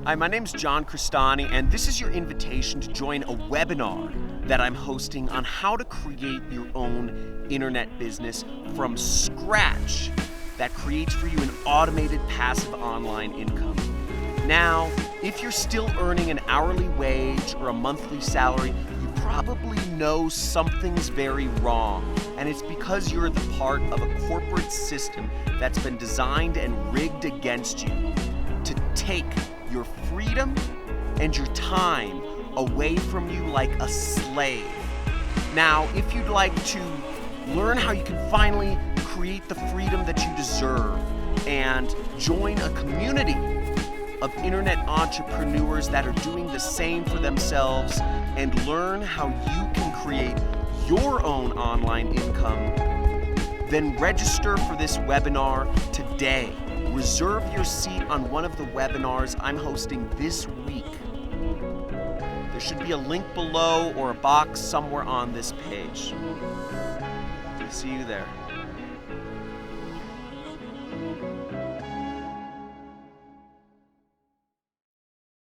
Hi, my name's John Cristani, and this is your invitation to join a webinar that I'm hosting on how to create your own internet business from scratch that creates for you an automated passive online income. Now, if you're still earning an hourly wage or a monthly salary, you probably know something's very wrong, and it's because you're the part of a corporate system that's been designed and rigged against you to take your freedom and your time away from you like a slave. Now, if you'd like to learn how you can finally create the freedom that you deserve and join a community of internet entrepreneurs that are doing the same for themselves and learn how you can create your own online income, then register for this webinar today. Reserve your seat on one of the webinars I'm hosting this week. There should be a link below or a box somewhere on this page. See you there.